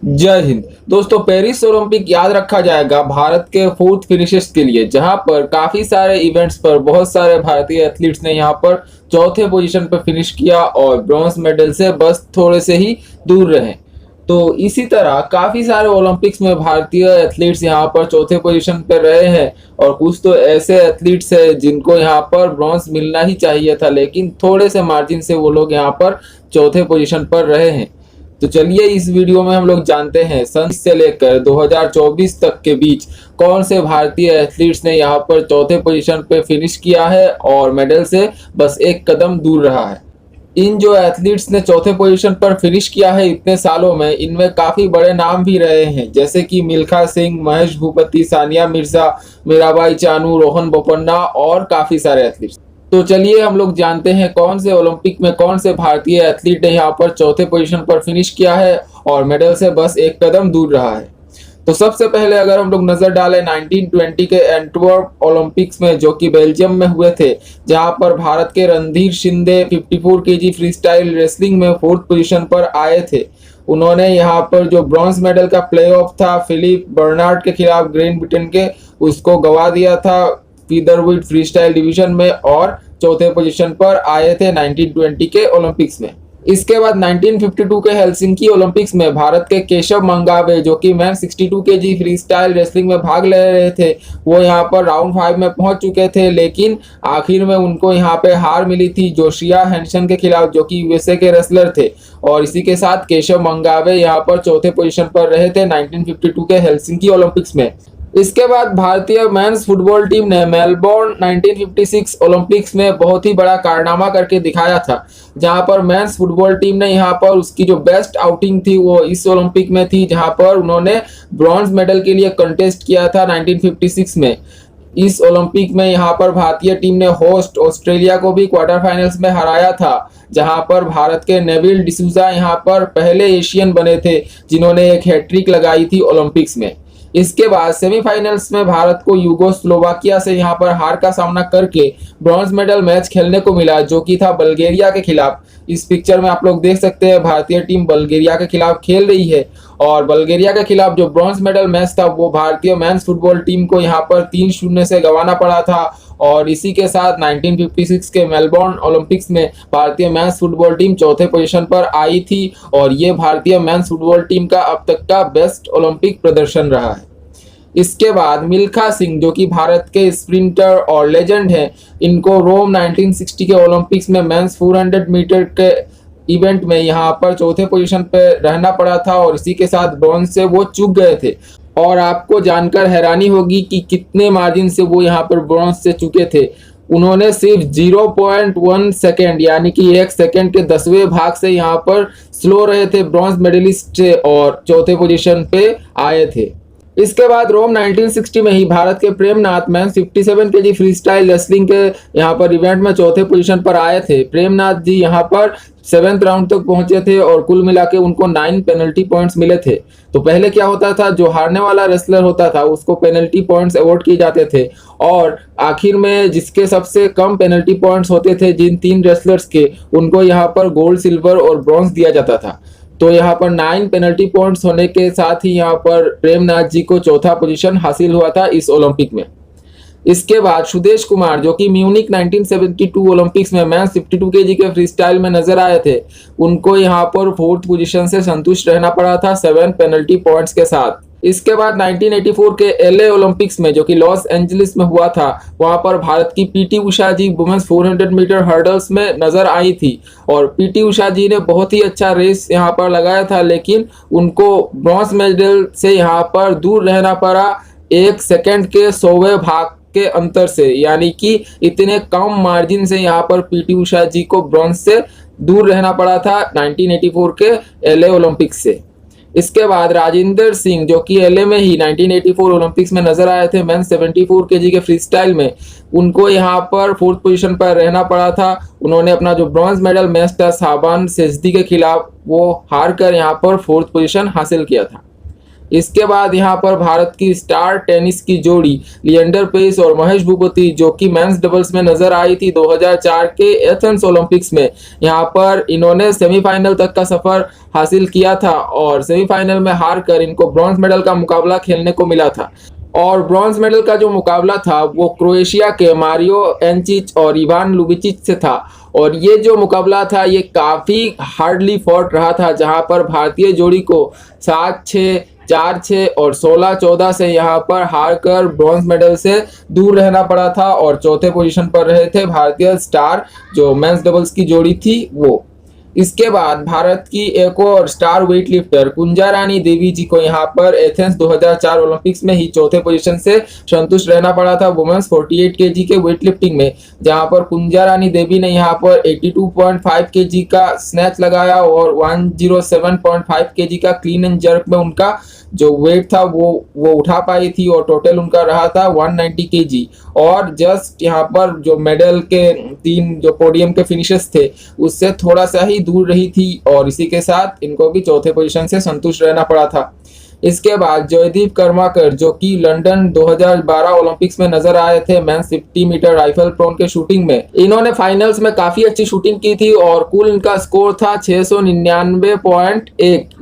जय हिंद दोस्तों। Paris Olympic याद रखा जाएगा भारत के फोर्थ फिनिशेस के लिए, जहां पर काफी सारे इवेंट्स पर बहुत सारे भारतीय एथलीट्स ने यहां पर चौथे पोजीशन पर फिनिश किया और ब्रॉन्ज मेडल से बस थोड़े से ही दूर रहे। तो इसी तरह काफी सारे ओलंपिक्स में भारतीय एथलीट्स यहां पर चौथे पोजीशन पर रहे हैं और कुछ तो ऐसे एथलीट्स हैं जिनको यहां पर ब्रॉन्ज मिलना ही चाहिए था, लेकिन थोड़े से मार्जिन से वो लोग यहां पर चौथे पोजीशन पर रहे हैं। तो चलिए इस वीडियो में हम लोग जानते हैं सन से लेकर 2024 तक के बीच कौन से भारतीय एथलीट्स ने यहाँ पर चौथे पोजीशन पे फिनिश किया है और मेडल से बस एक कदम दूर रहा है। इन जो एथलीट्स ने चौथे पोजीशन पर फिनिश किया है इतने सालों में, इनमें काफी बड़े नाम भी रहे हैं, जैसे कि मिल्खा सिंह, महेश भूपति, सानिया मिर्जा, मीराबाई चानू, रोहन बोपन्ना और काफी सारे एथलीट्स। तो चलिए हम लोग जानते हैं कौन से ओलंपिक में कौन से भारतीय एथलीट ने यहाँ पर चौथे पोजीशन पर फिनिश किया है और मेडल से बस एक कदम दूर रहा है। तो सबसे पहले अगर हम लोग नजर डालें 1920 के एंटवर्प ओलंपिक्स में, जो कि बेल्जियम में हुए थे, जहां पर भारत के Randhir Shinde 54 KG free style wrestling में फोर्थ पोजीशन पर आए थे। उन्होंने यहाँ पर जो ब्रॉन्ज मेडल का प्ले ऑफ था फिलिप बर्नार्ड के खिलाफ ग्रेट ब्रिटेन के, उसको गवा दिया था फीदरवेट फ्री स्टाइल डिवीजन में और चौथे पोजीशन पर आए थे 1920 के ओलंपिक्स में। इसके बाद 1952 के हेलसिंकी ओलंपिक्स में भारत के केशव मंगावे, जो कि man 62 KG free style wrestling में भाग ले रहे थे, वो यहाँ पर राउंड 5 में पहुंच चुके थे, लेकिन आखिर में उनको यहाँ पे हार मिली थी जोशिया हेंसन के खिलाफ, जो कि यूएसए के रेसलर थे। और इसी के साथ केशव मंगावे यहाँ पर चौथे पोजीशन पर रहे थे 1952 के हेलसिंकी ओलंपिक्स में। इसके बाद भारतीय मेंस फुटबॉल टीम ने मेलबोर्न 1956 ओलंपिक्स में बहुत ही बड़ा कारनामा करके दिखाया था, जहां पर मेंस फुटबॉल टीम ने यहां पर उसकी जो बेस्ट आउटिंग थी वो इस ओलंपिक में थी, जहां पर उन्होंने ब्रॉन्ज मेडल के लिए कंटेस्ट किया था 1956 में। इस ओलंपिक में यहाँ पर भारतीय टीम ने होस्ट ऑस्ट्रेलिया को भी क्वार्टर फाइनल्स में हराया था, जहां पर भारत के नेविल डिसूजा यहाँ पर पहले एशियन बने थे जिन्होंने एक हैट्रिक लगाई थी ओलंपिक्स में। इसके बाद सेमीफाइनल्स में भारत को यूगोस्लोवाकिया से यहाँ पर हार का सामना करके ब्रॉन्ज मेडल मैच खेलने को मिला, जो कि था बल्गेरिया के खिलाफ। इस पिक्चर में आप लोग देख सकते हैं भारतीय टीम बल्गेरिया के खिलाफ खेल रही है और बल्गेरिया के खिलाफ जो ब्रॉन्ज मेडल मैच था वो भारतीय मेंस फुटबॉल टीम को यहाँ पर 3-0 से गंवाना पड़ा था। और इसी के साथ 1956 के मेलबोर्न ओलंपिक्स में भारतीय मेंस फुटबॉल टीम चौथे पोजीशन पर आई थी और ये भारतीय मेंस फुटबॉल टीम का अब तक का बेस्ट ओलंपिक प्रदर्शन रहा है। इसके बाद मिल्खा सिंह, जो कि भारत के स्प्रिंटर और लेजेंड हैं, इनको रोम 1960 के ओलंपिक्स में मेंस 400 मीटर के इवेंट में यहाँ पर चौथे पोजीशन पर रहना पड़ा था और इसी के साथ ब्रॉन्ज से वो चूक गए थे। और आपको जानकर हैरानी होगी कि कितने मार्जिन से वो यहाँ पर ब्रॉन्ज से चुके थे। उन्होंने सिर्फ 0.1 सेकेंड यानी कि 1 सेकेंड के 10वें भाग से यहाँ पर स्लो रहे थे ब्रॉन्ज मेडलिस्ट से और चौथे पोजीशन पे आए थे। इसके बाद रोम 1960 में ही भारत के Premnath man 57 KG free style wrestling के यहाँ पर इवेंट में चौथे पोजीशन पर आए थे। प्रेमनाथ जी यहाँ पर 7th राउंड तक पहुंचे थे और कुल मिला के उनको 9 पेनल्टी पॉइंट्स मिले थे। तो पहले क्या होता था, जो हारने वाला रेसलर होता था उसको पेनल्टी पॉइंट्स अवॉर्ड किए जाते थे और आखिर में जिसके सबसे कम पेनल्टी पॉइंट्स होते थे जिन 3 रेसलर्स के, उनको यहाँ पर गोल्ड, सिल्वर और ब्रॉन्ज दिया जाता था। तो यहाँ पर 9 पेनल्टी पॉइंट्स होने के साथ ही यहाँ पर प्रेमनाथ जी को चौथा पोजीशन हासिल हुआ था इस ओलंपिक में। इसके बाद सुदेश कुमार, जो कि म्यूनिक 1972 ओलंपिक्स में मैन 52 केजी के फ्री स्टाइल में नजर आए थे, उनको यहाँ पर फोर्थ पोजीशन से संतुष्ट रहना पड़ा था 7 पेनल्टी पॉइंट्स के साथ। इसके बाद 1984 के एलए ओलंपिक्स में, जो कि लॉस एंजलिस में हुआ था, वहां पर भारत की पीटी उषा जी वुमेन्स 400 मीटर हर्डल्स में नजर आई थी और पीटी उषा जी ने बहुत ही अच्छा रेस यहां पर लगाया था, लेकिन उनको ब्रॉन्ज मेडल से यहां पर दूर रहना पड़ा 1 सेकेंड के 100वें भाग के अंतर से, यानी कि इतने कम मार्जिन से यहाँ पर पीटी उषा जी को ब्रॉन्ज से दूर रहना पड़ा था 1984 के एलए ओलंपिक्स से। इसके बाद राजेंद्र सिंह, जो कि एलए में ही 1984 ओलंपिक्स में नजर आए थे मैन 74 केजी के फ्री स्टाइल में, उनको यहाँ पर फोर्थ पोजीशन पर रहना पड़ा था। उन्होंने अपना जो ब्रॉन्ज मेडल मैच था शाबान सेजदी के खिलाफ वो हार कर यहाँ पर फोर्थ पोजीशन हासिल किया था। इसके बाद यहाँ पर भारत की स्टार टेनिस की जोड़ी लिएंडर पेस और महेश भूपति जो कि मेंस डबल्स में नजर आई थी 2004 के एथेंस ओलंपिक्स में, यहाँ पर इन्होंने सेमीफाइनल तक का सफर हासिल किया था और सेमीफाइनल में हार कर इनको ब्रॉन्ज मेडल का मुकाबला खेलने को मिला था। और ब्रॉन्ज मेडल का जो मुकाबला था वो क्रोएशिया के मारियो एंचिच और इवान लुबिचिच से था। और ये जो मुकाबला था ये काफ़ी हार्डली फॉट रहा था, जहां पर भारतीय जोड़ी को 7-6, 4-6 और 16-14 से यहाँ पर हार कर ब्रॉन्ज मेडल से दूर रहना पड़ा था और चौथे पोजीशन पर रहे थे भारतीय स्टार जो मेंस डबल्स की जोड़ी थी वो। इसके बाद भारत की एक और स्टार वेट लिफ्टर कुंजा रानी देवी जी को यहाँ पर एथेंस 2004 ओलंपिक्स में ही चौथे पोजीशन से संतुष्ट रहना पड़ा था वुमेन्स 48 केजी के वेट लिफ्टिंग में, जहाँ पर कुंजा रानी देवी ने यहाँ पर 82.5 केजी का स्नैच लगाया और 107.5 केजी का क्लीन एंड जर्क में उनका जो वेट था वो उठा पाई थी और टोटल उनका रहा था 190 केजी। और जस्ट यहाँ पर जो मेडल के 3 जो पोडियम के फिनिशेस थे उससे थोड़ा सा ही दूर रही थी और इसी के साथ इनको भी चौथे पोजीशन से संतुष्ट रहना पड़ा था। इसके बाद जयदीप कर्माकर जो कि लंदन 2012 ओलंपिक्स में नजर आए थे मेंस 50 मीटर राइफल प्रोन के शूटिंग में, इन्होंने फाइनल्स में काफी अच्छी शूटिंग की थी और कुल इनका स्कोर था 699.1,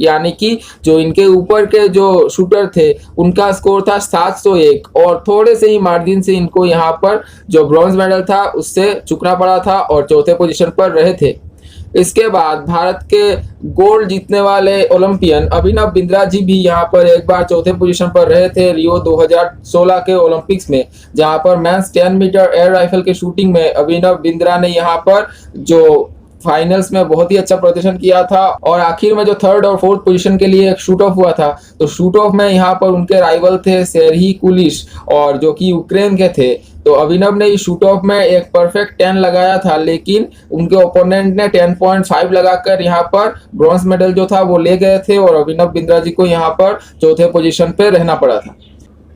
यानी कि जो इनके ऊपर के जो शूटर थे उनका स्कोर था 701 और थोड़े से ही मार्जिन से इनको यहाँ पर जो ब्रॉन्ज मेडल था उससे चुकना पड़ा था और चौथे पोजीशन पर रहे थे। इसके बाद भारत के गोल्ड जीतने वाले ओलंपियन अभिनव बिंद्रा जी भी यहाँ पर एक बार चौथे पोजीशन पर रहे थे रियो 2016 के ओलंपिक्स में, जहाँ पर मेंस 10 मीटर एयर राइफल के शूटिंग में अभिनव बिंद्रा ने यहाँ पर जो फाइनल्स में बहुत ही अच्छा प्रदर्शन किया था और आखिर में जो 3rd और 4th पोजीशन के लिए एक शूट ऑफ हुआ था, तो शूट ऑफ में यहाँ पर उनके राइवल थे सेर्ही कुलिश और जो कि यूक्रेन के थे। तो अभिनव ने इस शूट ऑफ में एक परफेक्ट 10 लगाया था, लेकिन उनके ओपोनेंट ने 10.5 लगाकर यहाँ पर ब्रॉन्ज मेडल जो था वो ले गए थे और अभिनव बिंद्रा जी को यहाँ पर चौथे पोजीशन पे रहना पड़ा था।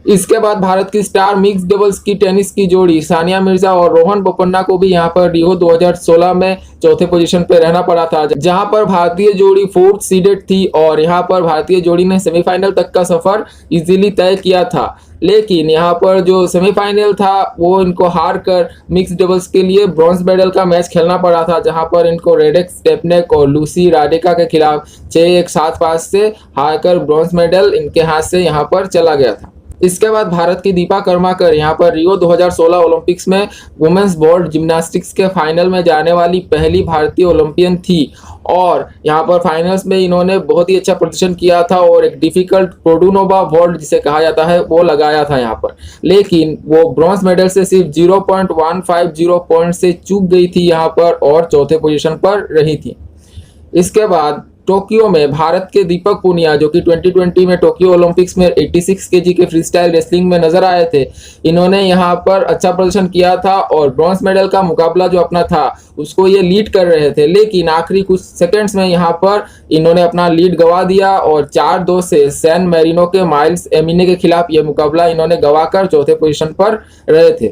इसके बाद भारत की स्टार मिक्स डबल्स की टेनिस की जोड़ी सानिया मिर्जा और रोहन बोपन्ना को भी यहाँ पर रियो 2016 में चौथे पोजीशन पे रहना पड़ा था, जहां पर भारतीय जोड़ी 4th सीडेड थी और यहाँ पर भारतीय जोड़ी ने सेमीफाइनल तक का सफर इजीली तय किया था। लेकिन यहाँ पर जो सेमीफाइनल था वो इनको हार कर मिक्स डबल्स के लिए ब्रॉन्ज मेडल का मैच खेलना पड़ा था, जहां पर इनको रेडेक स्टेपनेक और लूसी राडेका के खिलाफ 6-1, 7-5 से हार कर ब्रॉन्ज मेडल इनके हाथ से यहाँ पर चला गया था। इसके बाद भारत की दीपा कर्माकर यहाँ पर रियो 2016 ओलंपिक्स में वुमेन्स बोर्ड जिम्नास्टिक्स के फाइनल में जाने वाली पहली भारतीय ओलंपियन थी और यहाँ पर फाइनल्स में इन्होंने बहुत ही अच्छा प्रदर्शन किया था और एक डिफिकल्ट प्रोडुनोवा वॉल्ट जिसे कहा जाता है वो लगाया था यहाँ पर, लेकिन वो ब्रॉन्ज मेडल से सिर्फ 0.150 पॉइंट से चूक गई थी यहाँ पर और चौथे पोजीशन पर रही थी। इसके बाद टोक्यो में भारत के दीपक पुनिया जो कि 2020 में टोक्यो ओलंपिक्स में 86 केजी के फ्रीस्टाइल रेसलिंग में नजर आए थे, इन्होंने यहाँ पर अच्छा प्रदर्शन किया था और ब्रॉन्ज मेडल का मुकाबला जो अपना था उसको ये लीड कर रहे थे, लेकिन आखिरी कुछ सेकंड्स में यहाँ पर इन्होंने अपना लीड गवा दिया और 4-2 से सैन मैरिनो के माइल्स एमिने के खिलाफ यह मुकाबला इन्होंने गवाकर चौथे पोजीशन पर रहे थे।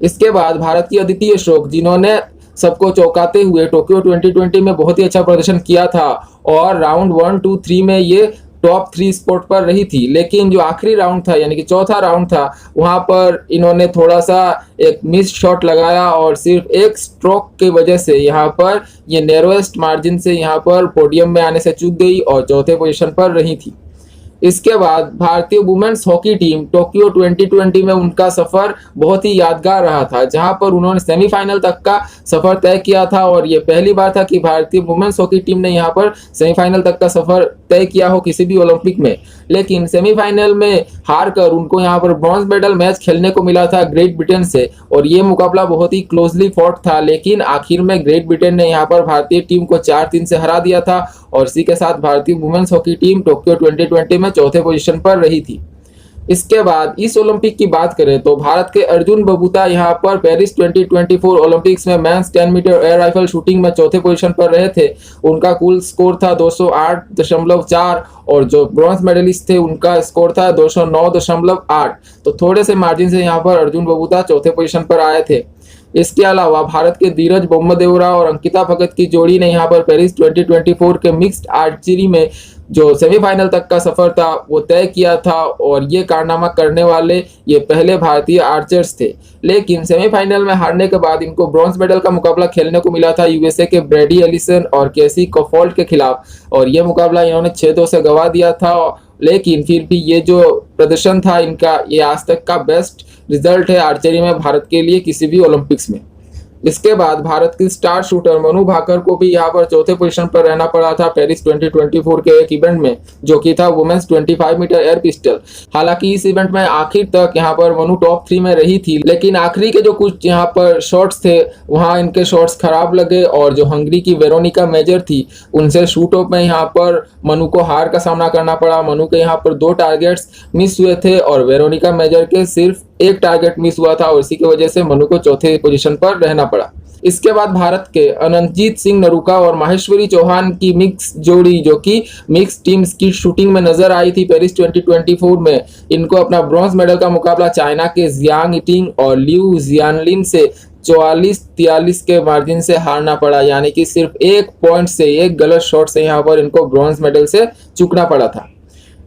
इसके बाद भारत की अदिति अशोक जिन्होंने सबको चौंकाते हुए टोक्यो 2020 में बहुत ही अच्छा प्रदर्शन किया था और राउंड 1, 2, 3 में ये टॉप 3 स्पॉट पर रही थी, लेकिन जो आखिरी राउंड था यानी कि चौथा राउंड था वहां पर इन्होंने थोड़ा सा एक मिस शॉट लगाया और सिर्फ एक स्ट्रोक की वजह से यहाँ पर ये नैरोएस्ट मार्जिन से यहाँ पर पोडियम में आने से चूक गई और चौथे पोजीशन पर रही थी। इसके बाद भारतीय वुमेन्स हॉकी टीम टोक्यो 2020 में उनका सफर बहुत ही यादगार रहा था, जहां पर उन्होंने सेमीफाइनल तक का सफर तय किया था और ये पहली बार था कि भारतीय वुमेन्स हॉकी टीम ने यहां पर सेमीफाइनल तक का सफर तय किया हो किसी भी ओलंपिक में। लेकिन सेमीफाइनल में हार कर उनको यहां पर ब्रॉन्ज मेडल मैच खेलने को मिला था ग्रेट ब्रिटेन से और ये मुकाबला बहुत ही क्लोजली फॉट था, लेकिन आखिर में ग्रेट ब्रिटेन ने यहां पर भारतीय टीम को 4-3 से हरा दिया था और इसी के साथ भारतीय वुमेन्स हॉकी टीम टोक्यो 2020 में चौथे पोजीशन पर रही थी। इसके बाद इस ओलंपिक की बात करें तो भारत के अर्जुन बबूता यहां पर पेरिस 2024 ओलंपिक्स में men's 10 metre air rifle shooting में चौथे पोजीशन पर रहे थे। उनका कुल स्कोर था 208.4 और जो ब्रॉन्ज मेडलिस्ट थे उनका स्कोर था 209.8, तो थोड़े से मार्जिन से यहां पर अर्जुन बबूता चौथे पोजीशन पर आए थे। इसके अलावा भारत के धीरज बोम्मदेवरा और अंकिता भगत की जोड़ी ने यहां पर पेरिस 2024 के मिक्स्ड आर्चरी में जो सेमीफाइनल तक का सफर था वो तय किया था और ये कारनामा करने वाले ये पहले भारतीय आर्चर्स थे। लेकिन सेमीफाइनल में हारने के बाद इनको ब्रॉन्ज मेडल का मुकाबला खेलने को मिला था यूएसए के ब्रैडी एलिसन और केसी कोफोल्ट के खिलाफ और ये मुकाबला इन्होंने 6-2 से गंवा दिया था। लेकिन फिर भी ये जो प्रदर्शन था इनका, ये आज तक का बेस्ट रिजल्ट है आर्चरी में भारत के लिए किसी भी ओलंपिक्स में। इसके बाद भारत की स्टार शूटर मनु भाकर को भी यहाँ पर चौथे पोजीशन पर रहना पड़ा था पेरिस 2024 के एक इवेंट में, जो कि था वुमेन्स 25 मीटर एयर पिस्टल। हालांकि इस इवेंट में आखिर तक यहाँ पर मनु टॉप 3 में रही थी, लेकिन आखिरी के जो कुछ यहाँ पर शॉट्स थे वहाँ इनके शॉट्स खराब लगे और जो हंगरी की वेरोनिका मेजर थी उनसे शूट ऑफ में यहाँ पर मनु को हार का सामना करना पड़ा। मनु के यहाँ पर 2 टारगेट्स मिस हुए थे और वेरोनिका मेजर के सिर्फ 1 टारगेट मिस हुआ था और इसी की वजह से मनु को चौथे पोजीशन पर रहना पड़ा। इसके बाद भारत के अनंतजीत सिंह नरूका और माहेश्वरी चौहान की मिक्स जोड़ी, जो कि मिक्स टीम्स की शूटिंग में नजर आई थी पेरिस 2024 में, इनको अपना ब्रॉन्ज मेडल का मुकाबला चाइना के जियांग इटिंग और लिू जियानलिन से 44-43 के मार्जिन से हारना पड़ा। यानी कि सिर्फ 1 पॉइंट से, 1 गलत शॉट से यहाँ पर इनको ब्रॉन्ज मेडल से चूकना पड़ा था।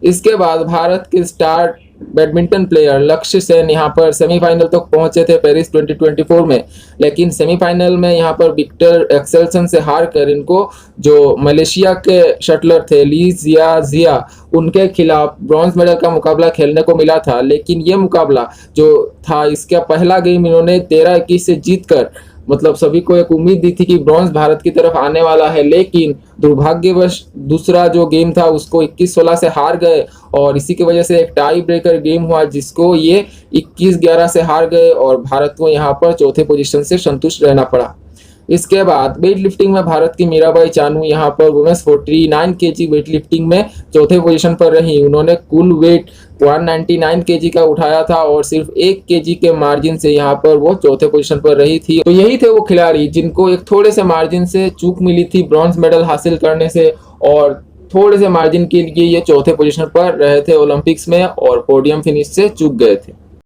इसके बाद भारत के स्टार बैडमिंटन प्लेयर लक्ष्य सेन यहाँ पर सेमीफाइनल तक पहुंचे थे पेरिस 2024 में, लेकिन सेमीफाइनल में यहाँ पर विक्टर एक्सेल्सन से हार कर इनको जो मलेशिया के शटलर थे ली जिया उनके खिलाफ ब्रॉन्ज मेडल का मुकाबला खेलने को मिला था। लेकिन ये मुकाबला जो था, इसका पहला गेम इन्होंने 13-21 से जीतकर, मतलब सभी को एक उम्मीद दी थी कि ब्रॉन्ज भारत की तरफ आने वाला है, लेकिन दुर्भाग्यवश दूसरा जो गेम था उसको 21-16 से हार गए और इसी की वजह से एक टाई ब्रेकर गेम हुआ जिसको ये 21-11 से हार गए और भारत को यहाँ पर चौथे पोजीशन से संतुष्ट रहना पड़ा। इसके बाद वेट लिफ्टिंग में भारत की मीराबाई चानू यहाँ पर वुमेन्स 49 केजी वेट लिफ्टिंग में चौथे पोजीशन पर रही। उन्होंने कुल वेट 199 केजी का उठाया था और सिर्फ 1 केजी के मार्जिन से यहाँ पर वो चौथे पोजीशन पर रही थी। तो यही थे वो खिलाड़ी जिनको एक थोड़े से मार्जिन से चूक मिली थी ब्रॉन्ज मेडल हासिल करने से और थोड़े से मार्जिन के लिए ये चौथे पोजीशन पर रहे थे ओलंपिक्स में और पोडियम फिनिश से चूक गए थे।